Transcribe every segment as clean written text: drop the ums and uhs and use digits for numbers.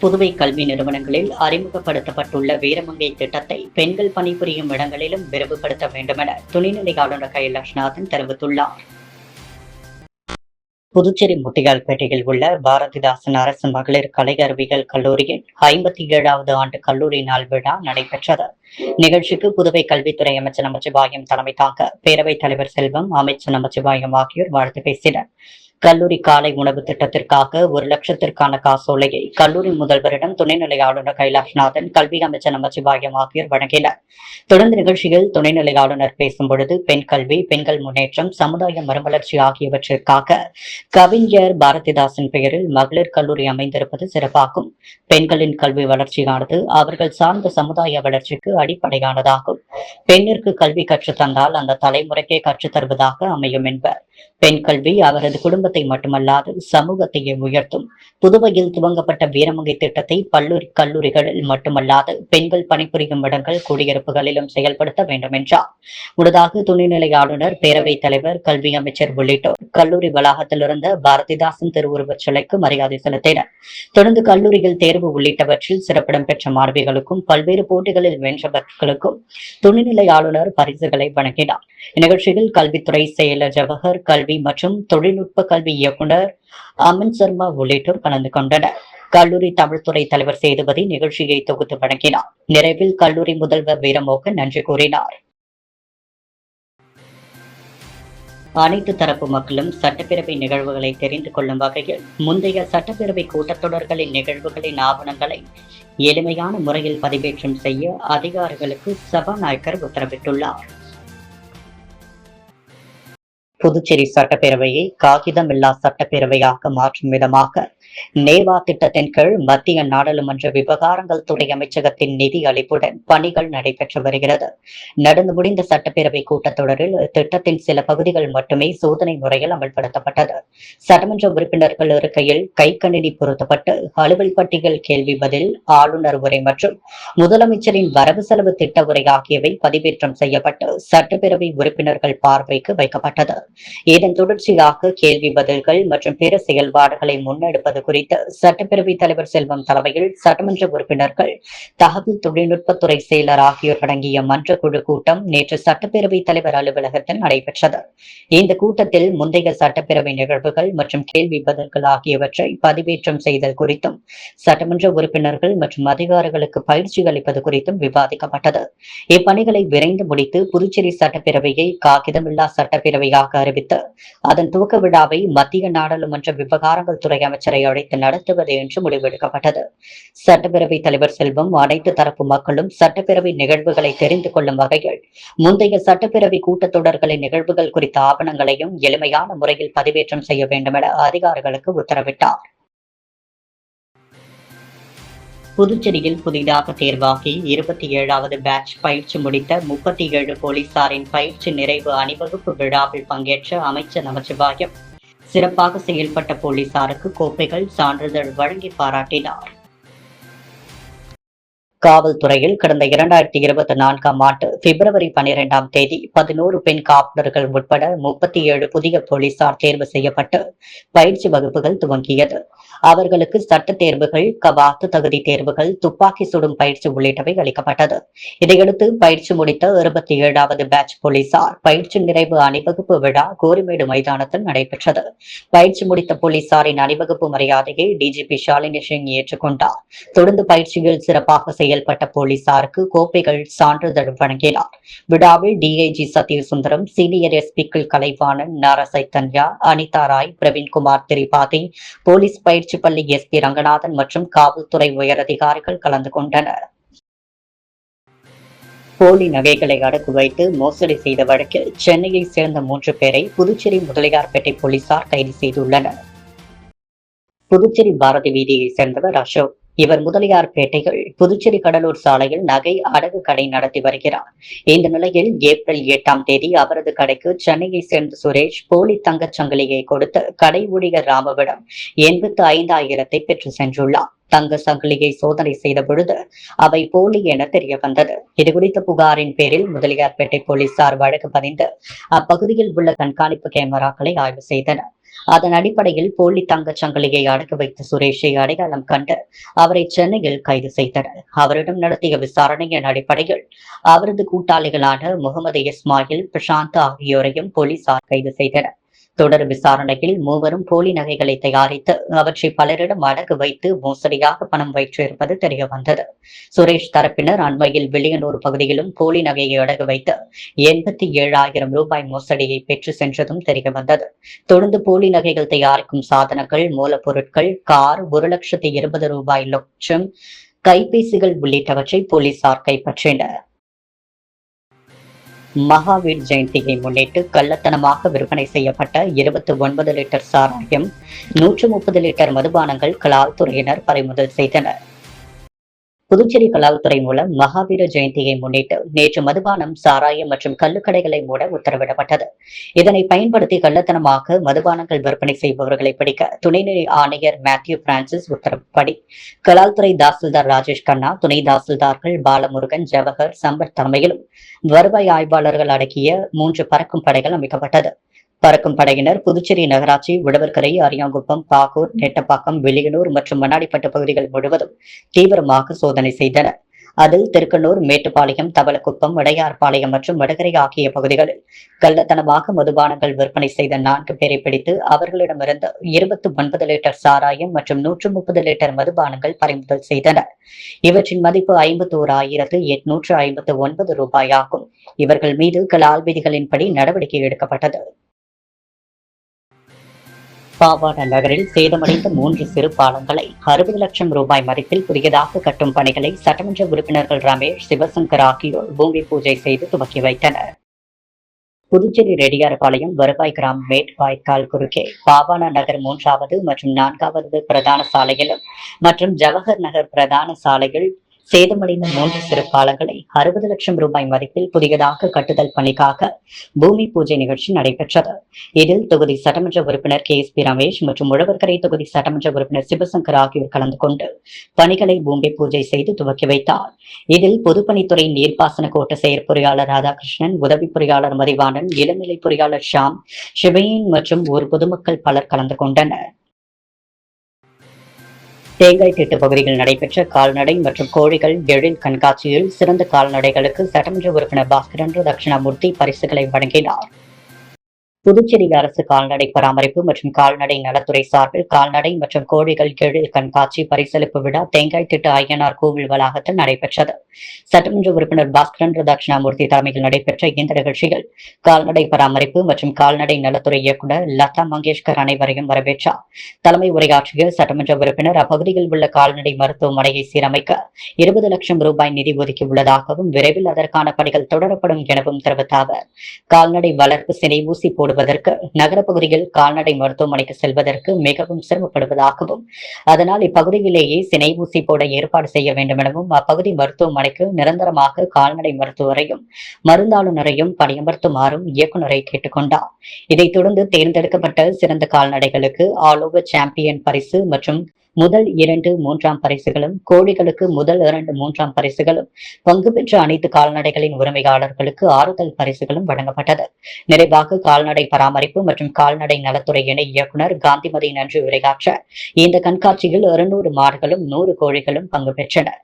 புதுவை கல்வி நிறுவனங்களில் அறிமுகப்படுத்தப்பட்டுள்ள வீரமங்கை திட்டத்தை பெண்கள் பணிபுரியும் இடங்களிலும் விரிவுபடுத்த வேண்டுமென துணைநிலை ஆளுநர் கைலாஷ்நாதன் தெரிவித்துள்ளார். புதுச்சேரி முத்தியால்பேட்டையில் உள்ள பாரதிதாசன் அரசு மகளிர் கலை அறிவியல் கல்லூரியின் 57வது ஆண்டு கல்லூரி நாள் விழா நடைபெற்றது. நிகழ்ச்சிக்கு புதுவை கல்வித்துறை அமைச்சர் நமச்சிவாயம் தலைமை தாங்க பேரவைத் தலைவர் செல்வம், அமைச்சர் நமச்சிவாயம் ஆகியோர் வாழ்த்து பேசினர். கல்லூரி காலை உணவு திட்டத்திற்காக 1,00,000க்கான காசோலையை கல்லூரி முதல்வரிடம் துணைநிலை ஆளுநர் கைலாஷ்நாதன், கல்வி அமைச்சர் நமச்சிவாயம் ஆகியோர் வழங்கினர். தொடர்ந்து நிகழ்ச்சியில் துணைநிலை ஆளுநர் பேசும்பொழுது, பெண் கல்வி, பெண்கள் முன்னேற்றம், சமுதாய மறுமலர்ச்சி ஆகியவற்றிற்காக கவிஞர் பாரதிதாசன் பெயரில் மகளிர் கல்லூரி அமைந்திருப்பது சிறப்பாகும். பெண்களின் கல்வி வளர்ச்சியானது அவர்கள் சார்ந்த சமுதாய வளர்ச்சிக்கு அடிப்படையானதாகும். பெண்ணிற்கு கல்வி கற்றுத் தந்தால் அந்த தலைமுறைக்கே கற்றுத் தருவதாக அமையும் என்பர். பெண் கல்வி அவரது குடும்பத்தை மட்டுமல்லாது சமூகத்தையே உயர்த்தும். புதுவையில் துவங்கப்பட்ட வீரமங்கை திட்டத்தை கல்லூரிகளில் மட்டுமல்லாது பெண்கள் பணிபுரியும் இடங்கள், குடியிருப்புகளிலும் செயல்படுத்த வேண்டும் என்றார். முன்னதாக துணைநிலை ஆளுநர், பேரவைத் தலைவர், கல்வி அமைச்சர் உள்ளிட்டோர் கல்லூரி வளாகத்தில் இருந்த பாரதிதாசன் திருவுருவச் சிலைக்கு மரியாதை செலுத்தினர். தொடர்ந்து கல்லூரியில் தேர்வு உள்ளிட்டவற்றில் சிறப்பிடம் பெற்ற மாணவிகளுக்கும் பல்வேறு போட்டிகளில் வென்றவர்களுக்கும் துணைநிலை ஆளுநர் பரிசுகளை வழங்கினார். இந்நிகழ்ச்சியில் கல்வித்துறை செயலர் ஜவஹர், கல்வி மற்றும் தொழில்நுட்ப கல்வி இயக்குநர் அமன் சர்மா உள்ளிட்டோர் கலந்து கொண்டனர். கல்லூரி தமிழ்துறை தலைவர் சேதுபதி நிகழ்ச்சியை தொகுத்து வழங்கினார். நிறைவில் கல்லூரி முதல்வர் வீரமோகன் நன்றி கூறினார். அனைத்து தரப்பு மக்களும் சட்டப்பேரவை நிகழ்வுகளை தெரிந்து கொள்ளும் வகையில் முந்தைய சட்டப்பேரவை கூட்டத்தொடர்களின் நிகழ்வுகளின் ஆவணங்களை எளிமையான முறையில் பதிவேற்றம் செய்ய அதிகாரிகளுக்கு சபாநாயகர் உத்தரவிட்டுள்ளார். புதுச்சேரி சட்டப்பேரவையை காகிதமில்லா சட்டப்பேரவையாக மாற்றும் விதமாக நேவா திட்டத்தின் கீழ் மத்திய நாடாளுமன்ற விவகாரங்கள் துறை அமைச்சகத்தின் நிதி அளிப்புடன் பணிகள் நடைபெற்று வருகிறது. நடந்து முடிந்த சட்டப்பேரவை கூட்டத்தொடரில் திட்டத்தின் சில பகுதிகள் மட்டுமே சோதனை முறையில் அமல்படுத்தப்பட்டது. சட்டமன்ற உறுப்பினர்கள் இருக்கையில் கைக்கணினி பொருத்தப்பட்டு அலுவல் பட்டியல், கேள்வி பதில், ஆளுநர் உரை மற்றும் முதலமைச்சரின் வரவு செலவு திட்ட உரை ஆகியவை பதிவேற்றம் செய்யப்பட்டு சட்டப்பேரவை உறுப்பினர்கள் பார்வைக்கு வைக்கப்பட்டது. இதன் தொடர்ச்சியாக கேள்வி பதில்கள் மற்றும் பிற செயல்பாடுகளை முன்னெடுப்பது குறித்து சட்டப்பேரவைத் தலைவர் செல்வம் தலைமையில் சட்டமன்ற உறுப்பினர்கள், தகவல் தொழில்நுட்பத்துறை செயலர் ஆகியோர் அடங்கிய மன்ற குழு கூட்டம் நேற்று சட்டப்பேரவைத் தலைவர் அலுவலகத்தில் நடைபெற்றது. இந்த கூட்டத்தில் முந்தைய சட்டப்பேரவை நிகழ்வுகள் மற்றும் கேள்வி பதில்கள் ஆகியவற்றை பதிவேற்றம் செய்தல் குறித்தும், சட்டமன்ற உறுப்பினர்கள் மற்றும் அதிகாரிகளுக்கு பயிற்சி அளிப்பது குறித்தும் விவாதிக்கப்பட்டது. இப்பணிகளை விரைந்து முடித்து புதுச்சேரி சட்டப்பேரவையை காகிதமில்லா சட்டப்பேரவையாக அறிவித்து அதன் துவக்க விழாவை மத்திய நாடாளுமன்ற விவகாரங்கள் துறை அமைச்சரை அழைத்து நடத்துவது என்று முடிவெடுக்கப்பட்டது. சட்டப்பேரவைத் தலைவர் செல்வம் அனைத்து தரப்பு மக்களும் சட்டப்பேரவை நிகழ்வுகளை தெரிந்து கொள்ளும் வகையில் முந்தைய சட்டப்பேரவை கூட்டத்தொடர்களின் நிகழ்வுகள் குறித்த ஆவணங்களையும் எளிமையான முறையில் பதிவேற்றம் செய்ய வேண்டும் என அதிகாரிகளுக்கு உத்தரவிட்டார். புதுச்சேரியில் புதிதாக தேர்வாகி 27வது பேட்ச் பயிற்சி முடித்த 37 போலீசாரின் பயிற்சி நிறைவு அணிவகுப்பு விழாவில் பங்கேற்ற அமைச்சர் நமச்சிவாயம் சிறப்பாக செயல்பட்ட போலீசாருக்கு கோப்பைகள், சான்றிதழ் வழங்கி பாராட்டினார். காவல்துறையில் கடந்த 2024ஆம் ஆண்டு பிப்ரவரி 12ஆம் தேதி 11 பெண் காவலர்கள் உட்பட 37 புதிய போலீசார் தேர்வு செய்யப்பட்டு பயிற்சி வகுப்புகள் துவங்கியது. அவர்களுக்கு சட்ட தேர்வுகள், கவாத்து தகுதி தேர்வுகள், துப்பாக்கி சுடும் பயிற்சி உள்ளிட்டவை அளிக்கப்பட்டது. இதையடுத்து பயிற்சி முடித்த 27வது பேட்ச் போலீசார் பயிற்சி நிறைவு அணிவகுப்பு விழா கோரிமேடு மைதானத்தில் நடைபெற்றது. பயிற்சி முடித்த போலீசாரின் அணிவகுப்பு மரியாதையை டிஜிபி ஷாலினி சிங் ஏற்றுக்கொண்டார். தொடர்ந்து பயிற்சியில் சிறப்பாக செயல்பட்ட போலீசாருக்கு கோப்பைகள், சான்றிதழ் வழங்கினார். விழாவில் டிஐஜி சத்யசுந்தரம், சீனியர் எஸ்பிக்கள் கலைவாணன், நாரசைத்தன்யா, அனிதா ராய், பிரவீன்குமார் திரிபாதி, போலீஸ் பயிற்சி பள்ளி எஸ்பி ரங்கநாதன் மற்றும் காவல்துறை உயரதிகாரிகள் கலந்து கொண்டனர். போலி நகைகளை அடகு வைத்து மோசடி செய்த வழக்கில் சென்னையை சேர்ந்த 3 பேரை புதுச்சேரி முதலியார்பேட்டை போலீசார் கைது செய்துள்ளனர். புதுச்சேரி பாரதி வீதியை சேர்ந்தவர் அசோக். இவர் முதலியார்பேட்டையில் புதுச்சேரி கடலூர் சாலையில் நகை அடகு கடை நடத்தி வருகிறார். இந்த நிலையில் ஏப்ரல் 8ஆம் தேதி அவரது கடைக்கு சென்னையை சேர்ந்த சுரேஷ் போலி தங்கச் சங்கிலியை கொடுத்து கடை ஊழியர் ராமவிடம் 85,000 பெற்று சென்றுள்ளார். தங்க சங்கிலியை சோதனை செய்த பொழுது அவை போலி என தெரிய வந்தது. இதுகுறித்த புகாரின் பேரில் முதலியார்பேட்டை போலீசார் வழக்கு பதிந்து அப்பகுதியில் உள்ள கண்காணிப்பு கேமராக்களை ஆய்வு செய்தனர். அதன் அடிப்படையில் போலி தங்கச் சங்கிலியை அடகு வைத்த சுரேஷை அடையாளம் கண்டு அவரை சென்னையில் கைது செய்தனர். அவரிடம் நடத்திய விசாரணையின் அடிப்படையில் அவரது கூட்டாளிகளான முகமது இஸ்மாயில், பிரசாந்த் ஆகியோரையும் போலீசார் கைது செய்தனர். தொடர் விசாரணையில் மூவரும் போலி நகைகளை தயாரித்து அவற்றை பலரிடம் அடகு வைத்து மோசடியாக பணம் வைத்திருப்பது தெரியவந்தது. சுரேஷ் தரப்பினர் அண்மையில் வில்லியனூர் பகுதியிலும் போலி நகையை அடகு வைத்து 87,000 ரூபாய் மோசடியை பெற்று சென்றதும் தெரியவந்தது. தொடர்ந்து போலி நகைகள் தயாரிக்கும் சாதனங்கள், மூலப்பொருட்கள், கார், 1,20,020 ரூபாய் லட்சம், கைபேசிகள் உள்ளிட்டவற்றை போலீசார் கைப்பற்றினர். மகாவீர் ஜெயந்தியை முன்னிட்டு கள்ளத்தனமாக விற்பனை செய்யப்பட்ட 29 லிட்டர் சாராயம், 130 லிட்டர் மதுபானங்கள் கலால்துறையினர் பறிமுதல் செய்தனர். புதுச்சேரி கலால்துறை மூலம் மகாவீர ஜெயந்தியை முன்னிட்டு நேற்று மதுபானம், சாராயம் மற்றும் கள்ளுக்கடைகளை மூட உத்தரவிடப்பட்டது. இதனை பயன்படுத்தி கள்ளத்தனமாக மதுபானங்கள் விற்பனை செய்பவர்களை பிடிக்க துணைநிலை ஆணையர் மேத்யூ பிரான்சிஸ் உத்தரவுப்படி கலால்துறை தாசில்தார் ராஜேஷ் கண்ணா, துணை தாசில்தார்கள் பாலமுருகன், ஜவஹர், சம்பத் தலைமையிலும் வருவாய் ஆய்வாளர்கள் அடங்கிய 3 பறக்கும் படைகள் அமைக்கப்பட்டது. பறக்கும் படையினர் புதுச்சேரி நகராட்சி, உழவர்கரை, அரியாங்குப்பம், பாகூர், நெட்டப்பாக்கம், வில்லியனூர் மற்றும் மண்ணாடிப்பட்டு பகுதிகள் முழுவதும் தீவிரமாக சோதனை செய்தனர். அதில் திருக்கனூர், மேட்டுப்பாளையம், தவளக்குப்பம், இடையார்பாளையம் மற்றும் வடகரை ஆகிய பகுதிகளில் கள்ளத்தனமாக மதுபானங்கள் விற்பனை செய்த 4 பேரை பிடித்து அவர்களிடமிருந்து 29 லிட்டர் சாராயம் மற்றும் 130 லிட்டர் மதுபானங்கள் பறிமுதல் செய்தனர். இவற்றின் மதிப்பு 51,859 ரூபாய் ஆகும். இவர்கள் மீது கலால் விதிகளின்படி நடவடிக்கை எடுக்கப்பட்டது. பாவாண நகரில் சேதமடைந்த 3 சிறு பாலங்களை 60 லட்சம் ரூபாய் மதிப்பில் புதியதாக கட்டும் பணிகளை சட்டமன்ற உறுப்பினர்கள் ரமேஷ், சிவசங்கர் ஆகியோர் பூமி பூஜை செய்து துவக்கி வைத்தனர். புதுச்சேரி ரெட்டியார்பாளையம் வருவாய் கிராம மேட்டுவாய்க்கால் குறுக்கே பாவாண நகர் 3வது மற்றும் 4வது பிரதான சாலையிலும் மற்றும் ஜவஹர் நகர் பிரதான சாலையில் சேதமடைந்த 3 சிறு பாலங்களை 60 லட்சம் ரூபாய் மதிப்பில் புதியதாக கட்டுதல் பணிக்காக பூமி பூஜை நிகழ்ச்சி நடைபெற்றது. இதில் தொகுதி சட்டமன்ற உறுப்பினர் KSP ரமேஷ் மற்றும் உழவர்கரை தொகுதி சட்டமன்ற உறுப்பினர் சிவசங்கர் ஆகியோர் கலந்து கொண்டு பணிகளை பூமி பூஜை செய்து துவக்கி வைத்தார். இதில் பொதுப்பணித்துறை நீர்ப்பாசன கோட்ட செயற்பொறியாளர் ராதாகிருஷ்ணன், உதவி பொறியாளர் மதிவாணன், இளநிலை பொறியாளர் ஷாம், சிவயின் மற்றும் ஒரு பொதுமக்கள் பலர் கலந்து கொண்டனர். தேங்காய் திட்டு பகுதியில் நடைபெற்ற கால்நடை மற்றும் கோழிகள் எழில் கண்காட்சியில் சிறந்த கால்நடைகளுக்கு சட்டமன்ற உறுப்பினர் பாஸ்கரன் தட்சிணாமூர்த்தி பரிசுகளை வழங்கினார். புதுச்சேரி அரசு கால்நடை பராமரிப்பு மற்றும் கால்நடை நலத்துறை சார்பில் கால்நடை மற்றும் கோழிகள் எழில் கண்காட்சி பரிசளிப்பு விழா தேங்காய் திட்டு ஐயனார் கோவில் வளாகத்தில் நடைபெற்றது. சட்டமன்ற உறுப்பினர் பாஸ்கரன் தட்சிணாமூர்த்தி தலைமையில் நடைபெற்ற இந்த நிகழ்ச்சியில் கால்நடை பராமரிப்பு மற்றும் கால்நடை நலத்துறை இயக்குநர் லதா மங்கேஷ்கர் அனைவரையும் வரவேற்றார். தலைமை உரையாற்றிய சட்டமன்ற உறுப்பினர் அப்பகுதியில் உள்ள கால்நடை மருத்துவமனையை சீரமைக்க 20 லட்சம் ரூபாய் நிதி ஒதுக்கியுள்ளதாகவும் விரைவில் அதற்கான பணிகள் தொடரப்படும் எனவும் தெரிவித்த அவர், கால்நடை வளர்ப்பு சினை ஊசி போடுவதற்கு நகர பகுதியில் கால்நடை மருத்துவமனைக்கு செல்வதற்கு மிகவும் சிரமப்படுவதாகவும், அதனால் இப்பகுதியிலேயே சினை ஊசி போட ஏற்பாடு செய்ய வேண்டும் எனவும் அப்பகுதி மருத்துவமனைக்கு நிரந்தரமாக கால்நடை மருத்துவரையும் மருந்தாளுநரையும் பணியமர்த்துமாறும் இயக்குநரை கேட்டுக்கொண்டார். இதைத் தொடர்ந்து தேர்ந்தெடுக்கப்பட்ட சிறந்த கால்நடைகளுக்கு ஆல் ஓவர் சாம்பியன் பரிசு மற்றும் முதல் 2, 3ஆம் பரிசுகளும், கோழிகளுக்கு முதல் 2, 3ஆம் பரிசுகளும், பங்கு பெற்ற அனைத்து கால்நடைகளின் உரிமையாளர்களுக்கு ஆறுதல் பரிசுகளும் வழங்கப்பட்டது. நிறைவாக கால்நடை பராமரிப்பு மற்றும் கால்நடை நலத்துறை இணை இயக்குநர் காந்திமதி நன்றி உரையாற்ற இந்த கண்காட்சியில் 200 மாடுகளும் 100 கோழிகளும் பங்கு பெற்றனர்.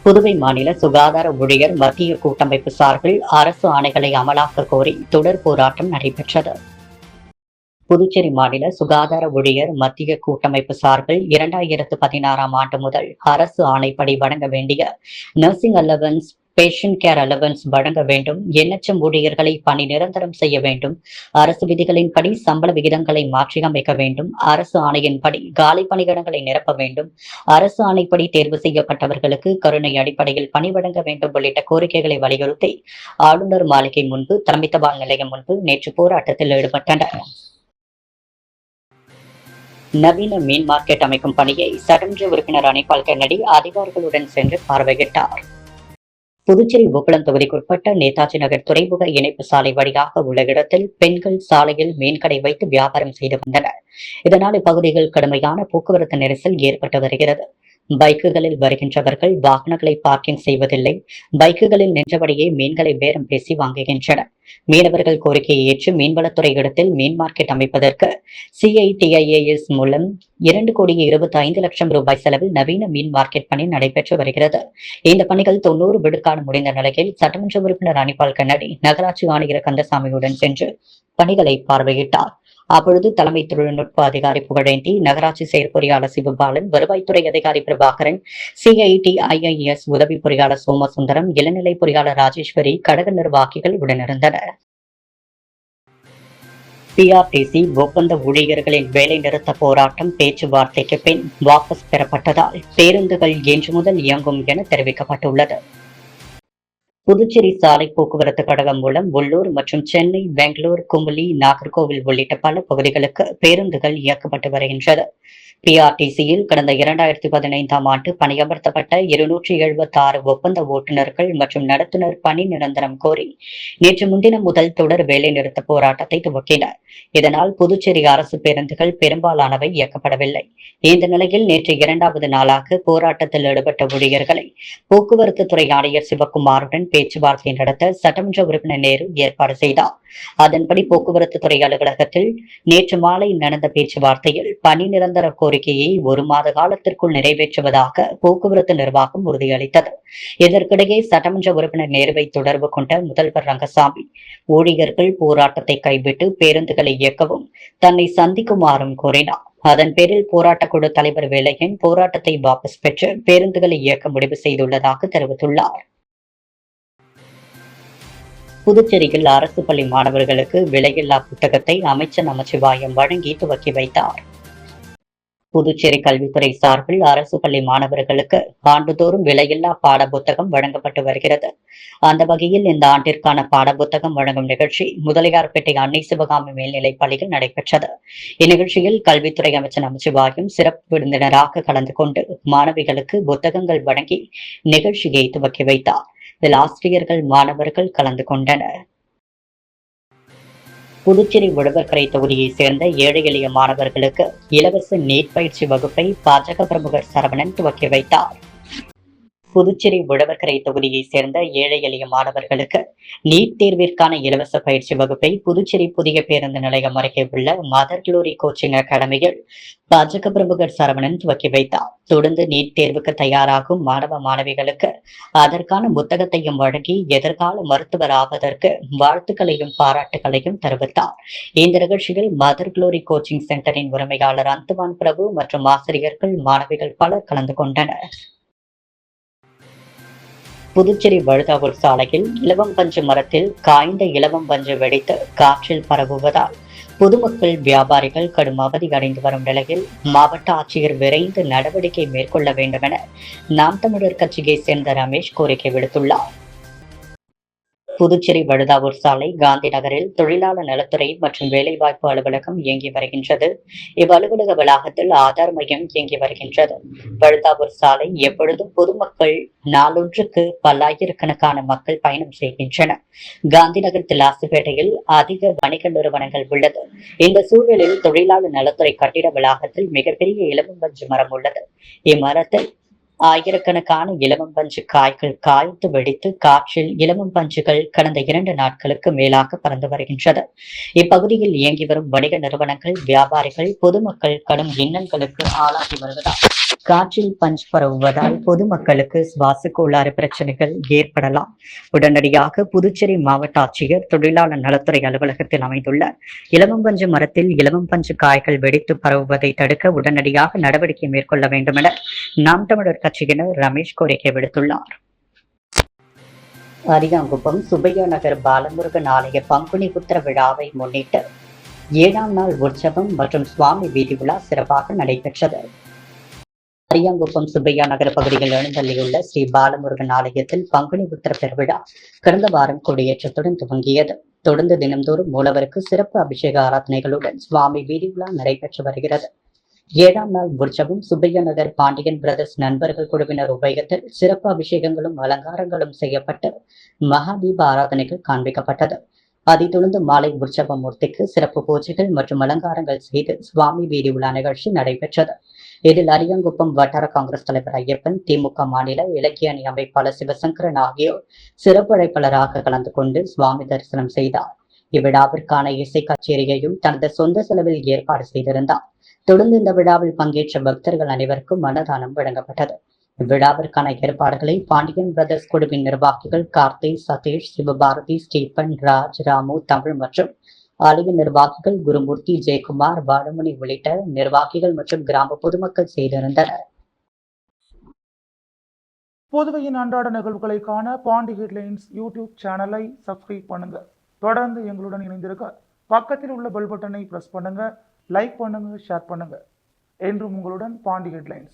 புதுவை மாநில சுகாதார ஊழியர் மத்திய கூட்டமைப்பு சார்பில் அரசு ஆணைகளை அமலாக்க கோரி தொடர் போராட்டம் நடைபெற்றது. புதுச்சேரி மாநில சுகாதார ஊழியர் மத்திய கூட்டமைப்பு சார்பில் 2016ஆம் ஆண்டு முதல் அரசு ஆணைப்படி வழங்க வேண்டிய nursing allowance, patient care allowance வழங்க வேண்டும், எண்ணற்ற ஊழியர்களை பணி நிரந்தரம் செய்ய வேண்டும், அரசு விதிகளின்படி சம்பள விகிதங்களை மாற்றியமைக்க வேண்டும், அரசு ஆணையின்படி காலி பணியிடங்களை நிரப்ப வேண்டும், அரசு ஆணைப்படி தேர்வு செய்யப்பட்டவர்களுக்கு கருணை அடிப்படையில் பணி வழங்க வேண்டும் உள்ளிட்ட கோரிக்கைகளை வலியுறுத்தி ஆளுநர் மாளிகை முன்பு, தலைமை தபால் நிலையம் முன்பு நேற்று போராட்டத்தில் ஈடுபட்டனர். நவீன மீன் மார்க்கெட் அமைக்கும் பணியை சட்டமன்ற உறுப்பினர் அனிபால் கென்னடி அதிகாரிகளுடன் சென்று பார்வையிட்டார். புதுச்சேரி உப்பளம் தொகுதிக்குட்பட்ட நேதாஜி நகர் துறைமுக இணைப்பு சாலை வழியாக உள்ள இடத்தில் பெண்கள் சாலையில் மீன்கடை வைத்து வியாபாரம் செய்து வந்தனர். இதனால் இப்பகுதியில் கடுமையான போக்குவரத்து நெரிசல் ஏற்பட்டு வருகிறது. பைக்குகளில் வருகின்றவர்கள் வாகனங்களை பார்க்கிங் செய்வதில்லை, பைக்குகளில் நின்றபடியே மீன்களை பேரம் பேசி வாங்குகின்றனர். மீனவர்கள் கோரிக்கையை ஏற்று மீன்வளத்துறை இடத்தில் மீன் மார்க்கெட் அமைப்பதற்கு சிஐடிஐஏஎஸ் மூலம் 2,25,00,000 ரூபாய் செலவில் நவீன மீன் மார்க்கெட் பணி நடைபெற்று வருகிறது. இந்த பணிகள் 90 விழுக்காடு முடிந்த நிலையில் சட்டமன்ற உறுப்பினர் அனிபால் கண்ணடி நகராட்சி ஆணையர் கந்தசாமியுடன் சென்று பணிகளை பார்வையிட்டார். அப்பொழுது தலைமை தொழில்நுட்ப அதிகாரி புகழேந்தி, நகராட்சி செயற்பொறியாளர் சிவபாலன், வருவாய்த்துறை அதிகாரி பிரபாகரன், சிஐடிஐஏஎஸ் உதவி பொறியாளர் சோமசுந்தரம், இளநிலை பொறியாளர் ராஜேஸ்வரி, கழக நிர்வாகிகள் உடனிருந்தனர். பிஆர்டிசி ஒப்பந்த ஊழியர்களின் வேலை நிறுத்த போராட்டம் பேச்சுவார்த்தைக்கு பின் வாபஸ் பெறப்பட்டதால் பேருந்துகள் இன்று முதல் இயங்கும் என தெரிவிக்கப்பட்டுள்ளது. புதுச்சேரி சாலை போக்குவரத்து கழகம் மூலம் உள்ளூர் மற்றும் சென்னை, பெங்களூர், குமுளி, நாகர்கோவில் உள்ளிட்ட பல பகுதிகளுக்கு பேருந்துகள் இயக்கப்பட்டு வருகின்றது. பிஆர்டிசியில் கடந்த 2015ஆம் ஆண்டு பணியமர்த்தப்பட்ட 276 ஒப்பந்த ஓட்டுநர்கள் மற்றும் நடத்துனர் பணி நிரந்தரம் கோரி நேற்று முன்தினம் முதல் தொடர் வேலைநிறுத்த போராட்டத்தை துவக்கினர். இதனால் புதுச்சேரி அரசு பேருந்துகள் பெரும்பாலானவை இயக்கப்படவில்லை. இந்த நிலையில் நேற்று 2வது நாளாக போராட்டத்தில் ஈடுபட்ட ஊழியர்களை போக்குவரத்து துறை ஆணையர் சிவக்குமாருடன் பேச்சுவார்த்தை நடத்த சட்டமன்ற உறுப்பினர் நேரு ஏற்பாடு செய்தார். அதன்படி போக்குவரத்து துறை அலுவலகத்தில் நேற்று மாலை நடந்த பேச்சுவார்த்தையில் பணி நிரந்தர கோரிக்கையை 1 மாத காலத்திற்குள் நிறைவேற்றுவதாக போக்குவரத்து நிர்வாகம் உறுதியளித்தது. இதற்கிடையே சட்டமன்ற உறுப்பினர் நேருவை தொடர்பு கொண்ட முதல்வர் ரங்கசாமி ஊழியர்கள் போராட்டத்தை கைவிட்டு பேருந்துகளை இயக்கவும் தன்னை சந்திக்குமாறும் கூறினார். அதன் பேரில் போராட்டக்குழு தலைவர் வேலையன் போராட்டத்தை வாபஸ் பெற்று பேருந்துகளை இயக்க முடிவு செய்துள்ளதாக தெரிவித்துள்ளார். புதுச்சேரியில் அரசு பள்ளி மாணவர்களுக்கு விலையில்லா புத்தகத்தை அமைச்சர் நமச்சிவாயம் வழங்கி துவக்கி வைத்தார். புதுச்சேரி கல்வித்துறை சார்பில் அரசு பள்ளி மாணவர்களுக்கு ஆண்டுதோறும் விலையில்லா பாட புத்தகம் வழங்கப்பட்டு வருகிறது. அந்த வகையில் இந்த ஆண்டிற்கான பாட புத்தகம் வழங்கும் நிகழ்ச்சி முதலியார்பேட்டை அன்னை சிவகாமி மேல்நிலைப் பள்ளியில் நடைபெற்றது. இந்நிகழ்ச்சியில் கல்வித்துறை அமைச்சர் நமச்சிவாயம் சிறப்பு விருந்தினராக கலந்து கொண்டு மாணவிகளுக்கு புத்தகங்கள் வழங்கி நிகழ்ச்சியை துவக்கி வைத்தார். இதில் ஆசிரியர்கள், மாணவர்கள் கலந்து கொண்டனர். புதுச்சேரி உழவர்கரை தொகுதியைச் சேர்ந்த ஏழை எளிய மாணவர்களுக்கு இலவச நீட் பயிற்சி வகுப்பை பாஜக பிரமுகர் சரவணன் துவக்கி வைத்தார். புதுச்சேரி உழவர்கரை தொகுதியைச் சேர்ந்த ஏழை எளிய மாணவர்களுக்கு நீட் தேர்விற்கான இலவச பயிற்சி வகுப்பை புதுச்சேரி புதிய பேருந்து நிலையம் அருகே உள்ள மதர் குளோரி கோச்சிங் அகாடமியில் பாஜக பிரமுகர் சரவணன் துவக்கி வைத்தார். தொடர்ந்து நீட் தேர்வுக்கு தயாராகும் மாணவ மாணவிகளுக்கு அதற்கான புத்தகத்தையும் வழங்கி எதிர்கால மருத்துவர் ஆவதற்கு வாழ்த்துக்களையும் பாராட்டுகளையும் தெரிவித்தார். இந்த நிகழ்ச்சியில் மதர் குளோரி கோச்சிங் சென்டரின் உரிமையாளர் அந்துவான் பிரபு மற்றும் ஆசிரியர்கள், மாணவிகள் பலர் கலந்து கொண்டனர். புதுச்சேரி வழுதாவூர் சாலையில் இலவம் பஞ்சு மரத்தில் காய்ந்த இலவம் பஞ்சு வெடித்து காற்றில் பரவுவதால் பொதுமக்கள், வியாபாரிகள் கடும் அவதி அடைந்து வரும் நிலையில் மாவட்ட ஆட்சியர் விரைந்து நடவடிக்கை மேற்கொள்ள வேண்டும் என நாம் தமிழர் கட்சியைச் சேர்ந்த ரமேஷ் கோரிக்கை விடுத்துள்ளார். புதுச்சேரி வழுதாவூர் சாலை காந்தி நகரில் தொழிலாளர் நலத்துறை மற்றும் வேலைவாய்ப்பு அலுவலகம் இயங்கி வருகின்றது. இவ்வலுவலக வளாகத்தில் ஆதார் மையம் இயங்கி வருகின்றது. வழுதாவூர் சாலை எப்பொழுதும் பொதுமக்கள் நாளொன்றுக்கு பல்லாயிரக்கணக்கான மக்கள் பயணம் செய்கின்றனர். காந்தி நகர் திலாசுப்பேட்டையில் அதிக வணிக நிறுவனங்கள் உள்ளது. இந்த சூழலில் தொழிலாளர் நலத்துறை கட்டிட வளாகத்தில் மிகப்பெரிய இலவம் பஞ்சு மரம் உள்ளது. இம்மரத்தில் ஆயிரக்கணக்கான இலவம் பஞ்சு காய்கள் காய்ந்து வெடித்து காற்றில் இலவம் பஞ்சுகள் கடந்த 2 நாட்களுக்கு மேலாக பறந்து வருகின்றது. இப்பகுதியில் இயங்கி வரும் வணிக நிறுவனங்கள், வியாபாரிகள், பொதுமக்கள் கடும் இன்னல்களுக்கு ஆளாகி வருவதால் காற்றில் பஞ்சு பரவுவதால் பொதுமக்களுக்கு சுவாச கோளாறு பிரச்சனைகள் ஏற்படலாம். உடனடியாக புதுச்சேரி மாவட்ட ஆட்சியர் தொழிலாளர் நலத்துறை அலுவலகத்தில் அமைந்துள்ள இலவம் பஞ்சு மரத்தில் இலவம் பஞ்சு காய்கள் வெடித்து பரவுவதை தடுக்க உடனடியாக நடவடிக்கை மேற்கொள்ள வேண்டும் என நாம் தமிழர் கட்சியினர் ரமேஷ் கோரிக்கை விடுத்துள்ளார். அரியாங்குப்பம் சுப்பையா நகர் பாலமுருகன் ஆலய பங்குனி புத்திர விழாவை முன்னிட்டு 7ஆம் நாள் உற்சவம் மற்றும் சுவாமி வீதி விழா சிறப்பாக நடைபெற்றது. அரியாங்குப்பம் சுப்பையா நகர பகுதியில் எழுந்தள்ளியுள்ள ஸ்ரீ பாலமுருகன் ஆலயத்தில் பங்குனி புத்திர பெருவிழா கடந்த வாரம் கொடியேற்றத்துடன் துவங்கியது. தொடர்ந்து தினம்தோறும் மூலவருக்கு சிறப்பு அபிஷேக ஆராதனைகளுடன் சுவாமி வீதி விழா நடைபெற்று வருகிறது. 7ஆம் நாள் உற்சவம் சுப்பையா நகர் பாண்டியன் பிரதர்ஸ் நண்பர்கள் குழுவினர் உபயோகத்தில் சிறப்பு அபிஷேகங்களும் அலங்காரங்களும் செய்யப்பட்டு மகாதீப ஆராதனைகள் காண்பிக்கப்பட்டது. அதைத் தொடர்ந்து மாலை உற்சவமூர்த்திக்கு சிறப்பு பூஜைகள் மற்றும் அலங்காரங்கள் செய்து சுவாமி வீதி உலா நிகழ்ச்சி நடைபெற்றது. இதில் அரியங்குப்பம் வட்டார காங்கிரஸ் தலைவர் ஐயப்பன், திமுக மாநில இலக்கிய அணி அமைப்பாளர் சிவசங்கரன் ஆகியோர் சிறப்பு அழைப்பாளராக கலந்து கொண்டு சுவாமி தரிசனம் செய்தார். இவ்விழாவிற்கான இசை கச்சேரியையும் தனது சொந்த செலவில் ஏற்பாடு செய்திருந்தார். தொடர்ந்து இந்த விழாவில் பங்கேற்ற பக்தர்கள் அனைவருக்கும் அன்னதானம் வழங்கப்பட்டது. இவ்விழாவிற்கான ஏற்பாடுகளை பாண்டியன் பிரதர்ஸ் குழுவின் நிர்வாகிகள் கார்த்திக், சதீஷ், சிவபாரதி, ஸ்டீபன், ராஜ், ராமு, தமிழ் மற்றும் ஆலய நிர்வாகிகள் குருமூர்த்தி, ஜெயக்குமார், பாலுமணி உள்ளிட்ட நிர்வாகிகள் மற்றும் கிராம பொதுமக்கள் செய்திருந்தனர். புதுவையின் அன்றாட நிகழ்வுகளை காண பாண்டி ஹெட்லைன்ஸ் யூடியூப் சேனலை சப்ஸ்கிரைப் பண்ணுங்க. தொடர்ந்து எங்களுடன் இணைந்திருக்க பக்கத்தில் உள்ள பெல் பட்டனை பிரஸ் பண்ணுங்க, லைக் பண்ணுங்க, ஷேர் பண்ணுங்க. என்றும் உங்களுடன் பாண்டி ஹெட்லைன்ஸ்.